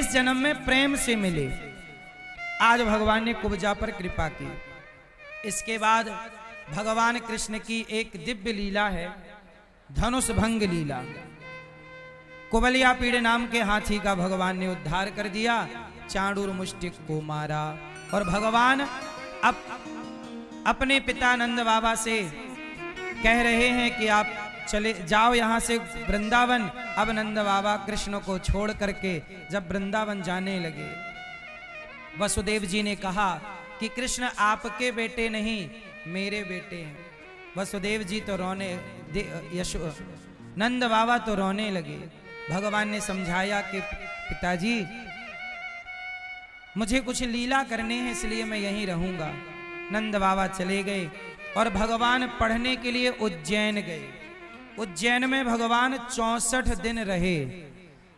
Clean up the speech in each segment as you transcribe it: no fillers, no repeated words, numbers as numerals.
इस जन्म में प्रेम से मिले। आज भगवान ने कुब्जा पर कृपा की। इसके बाद भगवान कृष्ण की एक दिव्य लीला है, धनुष भंग लीला। कुबलिया पीड़ नाम के हाथी का भगवान ने उद्धार कर दिया, चांडूर मुष्टिक को मारा और भगवान अब अपने पिता नंद बाबा से कह रहे हैं कि आप चले जाओ यहां से वृंदावन। अब नंद बाबा कृष्ण को छोड़ करके जब वृंदावन जाने लगे, वसुदेव जी ने कहा कि कृष्ण आपके बेटे नहीं मेरे बेटे हैं। वसुदेव जी तो रोने, नंद बाबा तो रोने लगे। भगवान ने समझाया कि पिताजी मुझे कुछ लीला करने हैं, इसलिए मैं यहीं रहूंगा। नंद बाबा चले गए और भगवान पढ़ने के लिए उज्जैन गए। उज्जैन में भगवान 64 दिन रहे।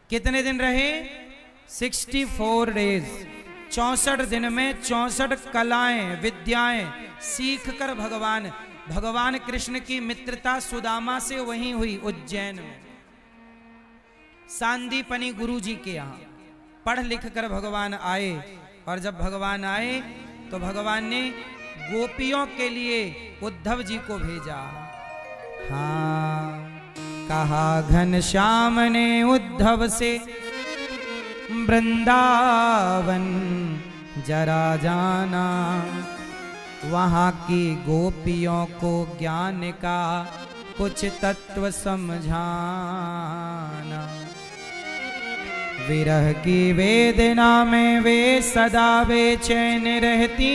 कितने दिन रहे? 64 डेज। 64 दिन में 64 कलाएं विद्याएं सीख कर भगवान कृष्ण की मित्रता सुदामा से वहीं हुई, उज्जैन में सांदीपनी गुरु जी के यहाँ पढ़ लिख कर भगवान आए। और जब भगवान आए तो भगवान ने गोपियों के लिए उद्धव जी को भेजा। हाँ, कहा घनश्याम ने उद्धव से वृंदावन जरा जाना, वहां की गोपियों को ज्ञान का कुछ तत्व समझाना। विरह की वेदना में वे सदा बेचैन रहती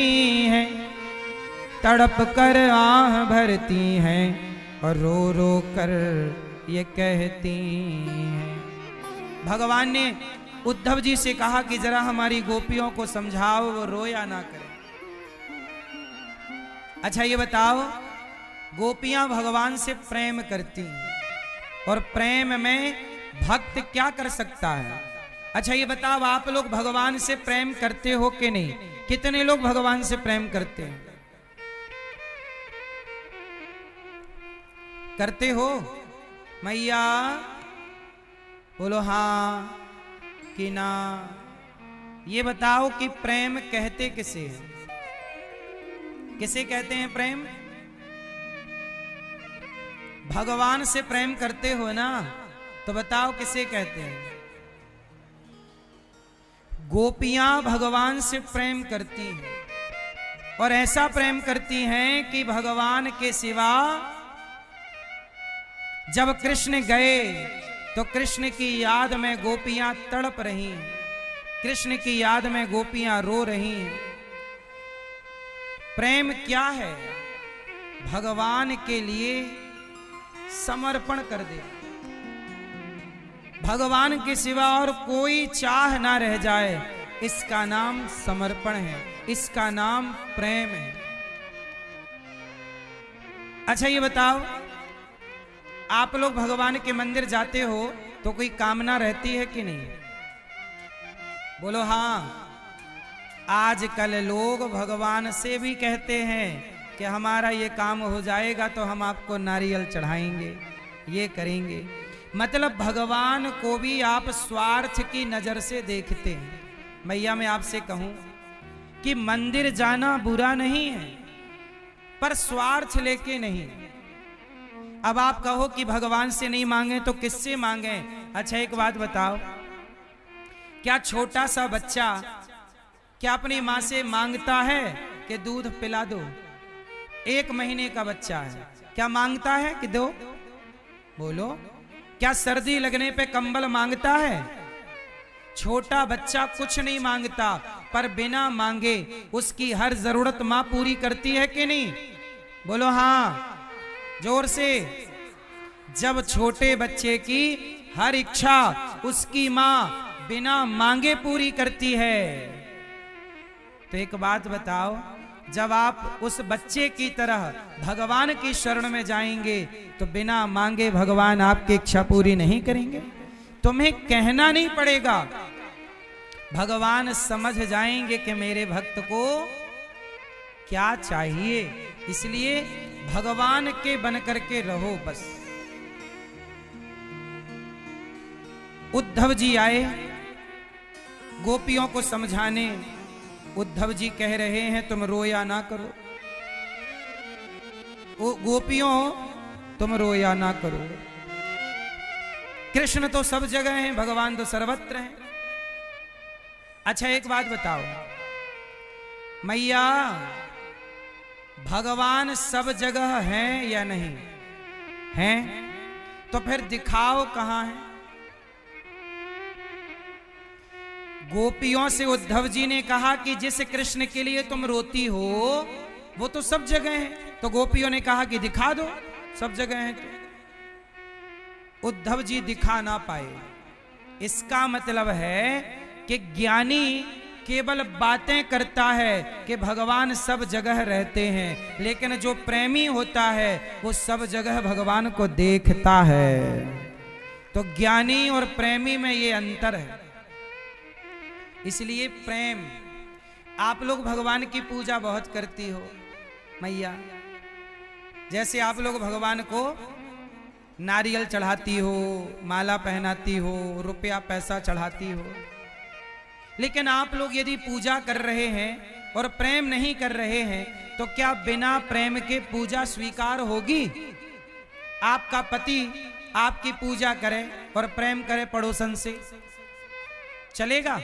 हैं, तड़प कर आह भरती हैं और रो रो कर ये कहती हैं। भगवान ने उद्धव जी से कहा कि जरा हमारी गोपियों को समझाओ, वो रोया ना करे। अच्छा ये बताओ, गोपियां भगवान से प्रेम करती हैं और प्रेम में भक्त क्या कर सकता है? अच्छा ये बताओ, आप लोग भगवान से प्रेम करते हो कि नहीं? कितने लोग भगवान से प्रेम करते हैं? करते हो? मैया बोलो हाँ कि ना। ये बताओ कि प्रेम कहते किसे हैं? किसे कहते हैं प्रेम? भगवान से प्रेम करते हो ना, तो बताओ किसे कहते हैं? गोपियां भगवान से प्रेम करती हैं और ऐसा प्रेम करती हैं कि भगवान के सिवा जब कृष्ण गए तो कृष्ण की याद में गोपियां तड़प रही हैं, कृष्ण की याद में गोपियां रो रही हैं। प्रेम क्या है? भगवान के लिए समर्पण कर दे, भगवान के सिवा और कोई चाह ना रह जाए, इसका नाम समर्पण है, इसका नाम प्रेम है। अच्छा ये बताओ, आप लोग भगवान के मंदिर जाते हो तो कोई कामना रहती है कि नहीं? बोलो हाँ। आजकल लोग भगवान से भी कहते हैं कि हमारा ये काम हो जाएगा तो हम आपको नारियल चढ़ाएंगे, ये करेंगे। मतलब भगवान को भी आप स्वार्थ की नजर से देखते हैं। मैया मैं आपसे कहूं कि मंदिर जाना बुरा नहीं है, पर स्वार्थ लेके नहीं। अब आप कहो कि भगवान से नहीं मांगे तो किससे मांगे? अच्छा एक बात बताओ, क्या छोटा सा बच्चा क्या अपनी माँ से मांगता है कि दूध पिला दो? 1 महीने का बच्चा है, क्या मांगता है कि दो? बोलो, क्या सर्दी लगने पे कंबल मांगता है? छोटा बच्चा कुछ नहीं मांगता, पर बिना मांगे उसकी हर जरूरत माँ पूरी करती है कि नहीं? बोलो हाँ जोर से। जब छोटे बच्चे की हर इच्छा उसकी माँ बिना मांगे पूरी करती है, तो एक बात बताओ, जब आप उस बच्चे की तरह भगवान की शरण में जाएंगे तो बिना मांगे भगवान आपकी इच्छा पूरी नहीं करेंगे? तुम्हें कहना नहीं पड़ेगा, भगवान समझ जाएंगे कि मेरे भक्त को क्या चाहिए। इसलिए भगवान के बन करके रहो बस। उद्धव जी आए गोपियों को समझाने उद्धव जी कह रहे हैं तुम रोया ना करो, ओ गोपियों तुम रोया ना करो। कृष्ण तो सब जगह हैं, भगवान तो सर्वत्र हैं। अच्छा एक बात बताओ मैया, भगवान सब जगह हैं या नहीं हैं? तो फिर दिखाओ कहां है? गोपियों से उद्धव जी ने कहा कि जिस कृष्ण के लिए तुम रोती हो वो तो सब जगह है। तो गोपियों ने कहा कि दिखा दो, सब जगह है। तो उद्धव जी दिखा ना पाए। इसका मतलब है कि ज्ञानी केवल बातें करता है कि भगवान सब जगह रहते हैं, लेकिन जो प्रेमी होता है वो सब जगह भगवान को देखता है। तो ज्ञानी और प्रेमी में ये अंतर है। इसलिए प्रेम, आप लोग भगवान की पूजा बहुत करती हो मैया, जैसे आप लोग भगवान को नारियल चढ़ाती हो, माला पहनाती हो, रुपया पैसा चढ़ाती हो, लेकिन आप लोग यदि पूजा कर रहे हैं और प्रेम नहीं कर रहे हैं तो क्या बिना प्रेम के पूजा स्वीकार होगी? आपका पति आपकी पूजा करे और प्रेम करे पड़ोसन से, चलेगा?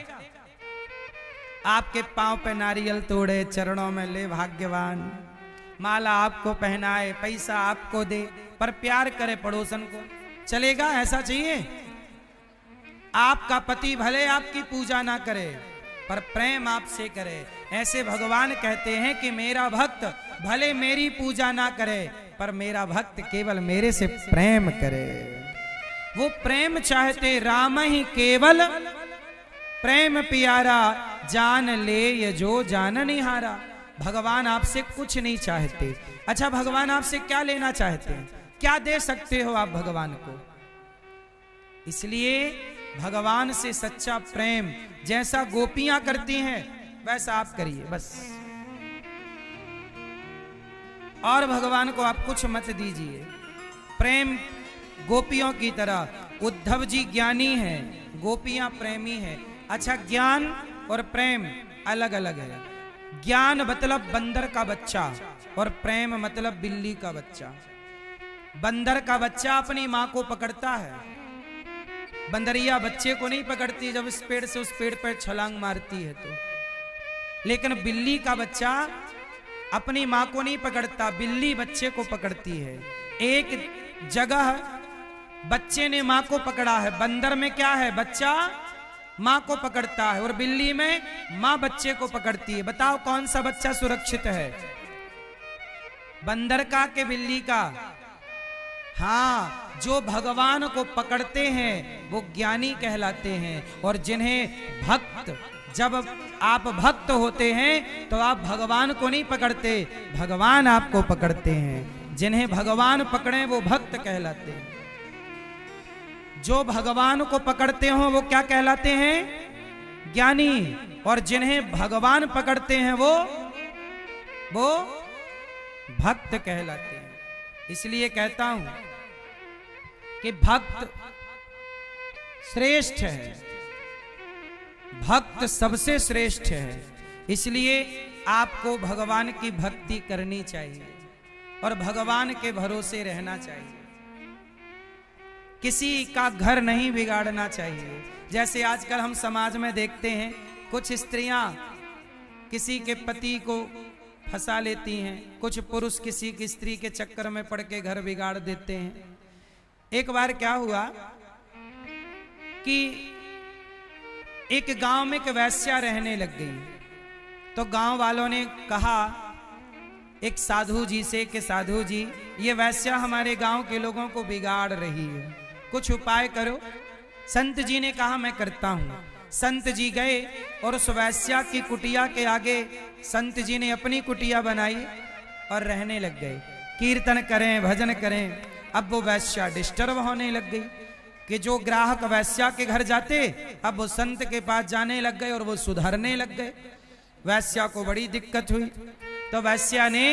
आपके पांव पे नारियल तोड़े, चरणों में ले भाग्यवान, माला आपको पहनाए, पैसा आपको दे, पर प्यार करे पड़ोसन को, चलेगा? ऐसा चाहिए? आपका पति भले आपकी पूजा ना करे पर प्रेम आपसे करे। ऐसे भगवान कहते हैं कि मेरा भक्त भले मेरी पूजा ना करे पर मेरा भक्त केवल मेरे से प्रेम करे। वो प्रेम चाहते राम ही केवल, प्रेम प्यारा जान ले ये जो जान निहारा। भगवान आपसे कुछ नहीं चाहते। अच्छा भगवान आपसे क्या लेना चाहते हैं? क्या दे सकते हो आप भगवान को? इसलिए भगवान से सच्चा प्रेम जैसा गोपियां करती हैं वैसा आप करिए बस, और भगवान को आप कुछ मत दीजिए। प्रेम गोपियों की तरह। उद्धव जी ज्ञानी हैं, गोपियां प्रेमी हैं। अच्छा ज्ञान और प्रेम अलग अलग है। ज्ञान मतलब बंदर का बच्चा और प्रेम मतलब बिल्ली का बच्चा। बंदर का बच्चा अपनी मां को पकड़ता है, बंदरिया बच्चे को नहीं पकड़ती जब इस पेड़ से उस पेड़ पर छलांग मारती है तो। लेकिन बिल्ली का बच्चा अपनी मां को नहीं पकड़ता, बिल्ली बच्चे को पकड़ती है। एक जगह बच्चे ने मां को पकड़ा है। बंदर में क्या है? बच्चा मां को पकड़ता है और बिल्ली में मां बच्चे को पकड़ती है। बताओ कौन सा बच्चा सुरक्षित है? बंदर का के बिल्ली का? हाँ, जो भगवान को पकड़ते हैं वो ज्ञानी कहलाते हैं। और जिन्हें भक्त, जब आप भक्त होते हैं तो आप भगवान को नहीं पकड़ते, भगवान आपको पकड़ते हैं। जिन्हें भगवान पकड़े वो भक्त कहलाते हैं। जो भगवान को पकड़ते हो वो क्या कहलाते हैं? ज्ञानी। और जिन्हें भगवान पकड़ते हैं वो भक्त कहलाते हैं। इसलिए कहता हूं कि भक्त श्रेष्ठ है, भक्त सबसे श्रेष्ठ है। इसलिए आपको भगवान की भक्ति करनी चाहिए और भगवान के भरोसे रहना चाहिए। किसी का घर नहीं बिगाड़ना चाहिए। जैसे आजकल हम समाज में देखते हैं कुछ स्त्रियां किसी के पति को फंसा लेती हैं, कुछ पुरुष किसी की स्त्री के चक्कर में पड़ के घर बिगाड़ देते हैं। एक बार क्या हुआ कि एक गांव में एक वैश्या रहने लग गई। तो गांव वालों ने कहा एक साधु जी से कि साधु जी, ये वैश्या हमारे गांव के लोगों को बिगाड़ रही है, कुछ उपाय करो। संत जी ने कहा मैं करता हूं। संत जी गए और उस वैश्या की कुटिया के आगे संत जी ने अपनी कुटिया बनाई और रहने लग गए। कीर्तन करें, भजन करें। अब वो वैश्या डिस्टर्ब होने लग गई कि जो ग्राहक वैश्या के घर जाते अब वो संत के पास जाने लग गए और वो सुधरने लग गए। वैश्या को बड़ी दिक्कत हुई। तो वैश्या ने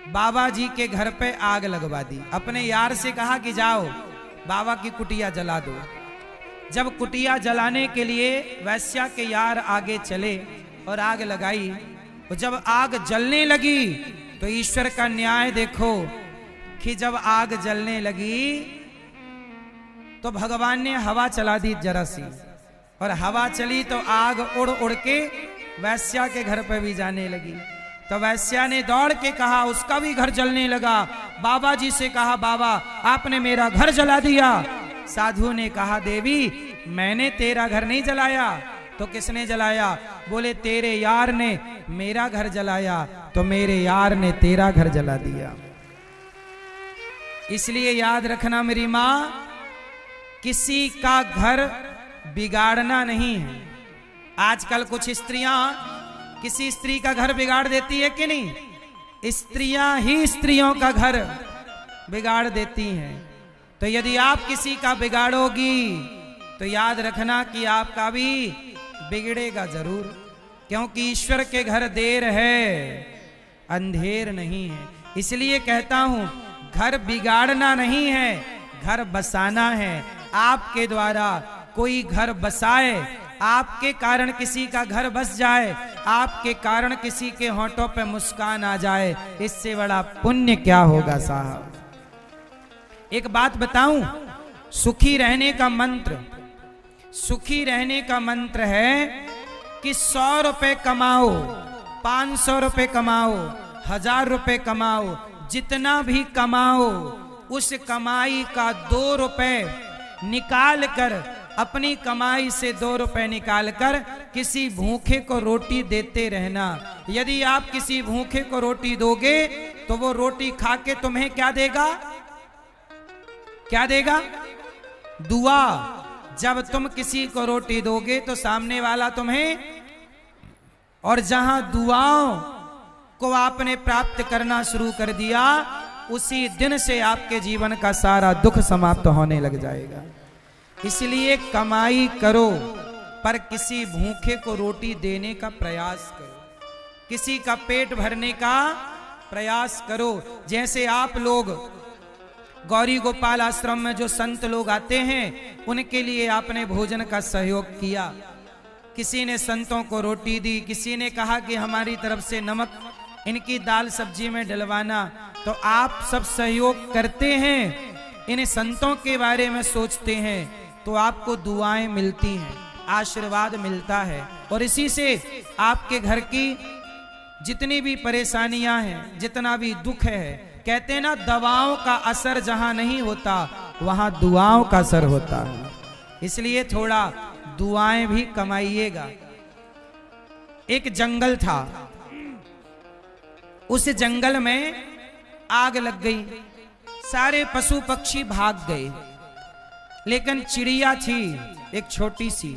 बाबा जी के घर पे आग लगवा दी। अपने यार से कहा कि जाओ बाबा की कुटिया जला दो। जब कुटिया जलाने के लिए वैश्या के यार आगे चले और आग लगाई, तो जब आग जलने लगी तो ईश्वर का न्याय देखो कि जब आग जलने लगी तो भगवान ने हवा चला दी जरा सी, और हवा चली तो आग उड़ उड़ के वैश्या के घर पर भी जाने लगी। तो वैश्या ने दौड़ के कहा, उसका भी घर जलने लगा। बाबा जी से कहा, बाबा आपने मेरा घर जला दिया। साधु ने कहा, देवी मैंने तेरा घर नहीं जलाया। तो किसने जलाया? बोले तेरे यार ने मेरा घर जलाया, तो मेरे यार ने तेरा घर जला दिया। इसलिए याद रखना मेरी मां, किसी का घर बिगाड़ना नहीं है। आजकल कुछ स्त्रियां किसी स्त्री का घर बिगाड़ देती है कि नहीं? स्त्रियां ही स्त्रियों का घर बिगाड़ देती हैं। तो यदि आप किसी का बिगाड़ोगी तो याद रखना कि आपका भी बिगड़ेगा जरूर, क्योंकि ईश्वर के घर देर है, अंधेर नहीं है। इसलिए कहता हूं, घर बिगाड़ना नहीं है, घर बसाना है। आपके द्वारा कोई घर बसाए, आपके कारण किसी का घर बस जाए, आपके कारण किसी के होंठों पे मुस्कान आ जाए, इससे बड़ा पुण्य क्या होगा साहब। एक बात बताऊं, सुखी रहने का मंत्र, सुखी रहने का मंत्र है कि 100 रुपए कमाओ, 500 रुपए कमाओ, 1000 रुपए कमाओ, जितना भी कमाओ उस कमाई का 2 रुपए निकाल कर, अपनी कमाई से 2 रुपए निकाल कर किसी भूखे को रोटी देते रहना। यदि आप किसी भूखे को रोटी दोगे तो वो रोटी खा के तुम्हें क्या देगा? क्या देगा? दुआ। जब तुम किसी को रोटी दोगे तो सामने वाला तुम्हें, और जहां दुआओं को आपने प्राप्त करना शुरू कर दिया, उसी दिन से आपके जीवन का सारा दुख समाप्त होने लग जाएगा। इसलिए कमाई करो, पर किसी भूखे को रोटी देने का प्रयास करो, किसी का पेट भरने का प्रयास करो। जैसे आप लोग गौरी गोपाल आश्रम में जो संत लोग आते हैं, उनके लिए आपने भोजन का सहयोग किया, किसी ने संतों को रोटी दी, किसी ने कहा कि हमारी तरफ से नमक इनकी दाल सब्जी में डलवाना, तो आप सब सहयोग करते हैं, इन संतों के बारे में सोचते हैं, तो आपको दुआएं मिलती हैं, आशीर्वाद मिलता है। और इसी से आपके घर की जितनी भी परेशानियां हैं, जितना भी दुख है, कहते हैं ना, दवाओं का असर जहां नहीं होता वहां दुआओं का असर होता है। इसलिए थोड़ा दुआएं भी कमाइएगा। एक जंगल था, उस जंगल में आग लग गई, सारे पशु पक्षी भाग गए, लेकिन चिड़िया थी एक छोटी सी।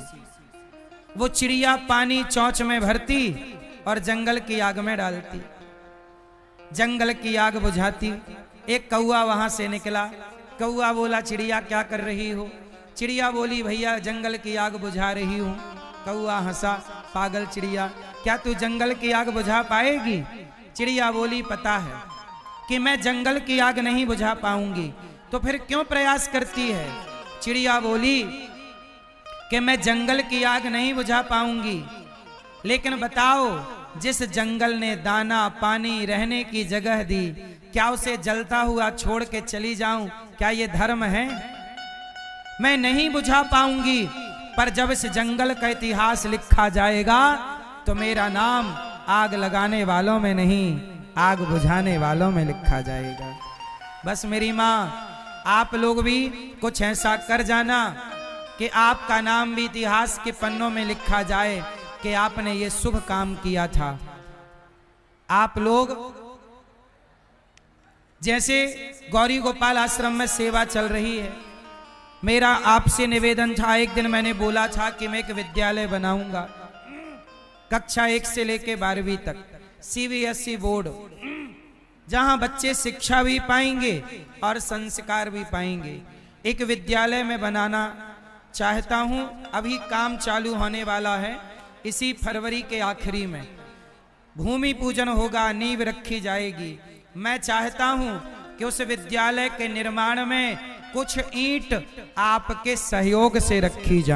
वो चिड़िया पानी चोंच में भरती और जंगल की आग में डालती, जंगल की आग बुझाती। एक कौआ वहां से निकला, कौआ बोला, चिड़िया क्या कर रही हो? चिड़िया बोली, भैया जंगल की आग बुझा रही हूं। कौआ हंसा, पागल चिड़िया, क्या तू जंगल की आग बुझा पाएगी? चिड़िया बोली, पता है कि मैं जंगल की आग नहीं बुझा पाऊंगी, तो फिर क्यों प्रयास करती है? चिड़िया बोली कि मैं जंगल की आग नहीं बुझा पाऊंगी, लेकिन बताओ, जिस जंगल ने दाना पानी रहने की जगह दी, क्या उसे जलता हुआ छोड़ के चली जाऊं? क्या ये धर्म है? मैं नहीं बुझा पाऊंगी, पर जब इस जंगल का इतिहास लिखा जाएगा तो मेरा नाम आग लगाने वालों में नहीं, आग बुझाने वालों में लिखा जाएगा। बस मेरी माँ, आप लोग भी कुछ ऐसा कर जाना कि आपका नाम भी इतिहास के पन्नों में लिखा जाए कि आपने ये शुभ काम किया था। आप लोग जैसे गौरी गोपाल आश्रम में सेवा चल रही है, मेरा आपसे निवेदन था, एक दिन मैंने बोला था कि मैं एक विद्यालय बनाऊंगा, कक्षा 1 से लेकर 12वीं तक, CBSE बोर्ड, जहां बच्चे शिक्षा भी पाएंगे और संस्कार भी पाएंगे। एक विद्यालय में बनाना चाहता हूं। अभी काम चालू होने वाला है, इसी फरवरी के आखिरी में भूमि पूजन होगा, नींव रखी जाएगी। मैं चाहता हूं कि उस विद्यालय के निर्माण में कुछ ईंट आपके सहयोग से रखी जाए।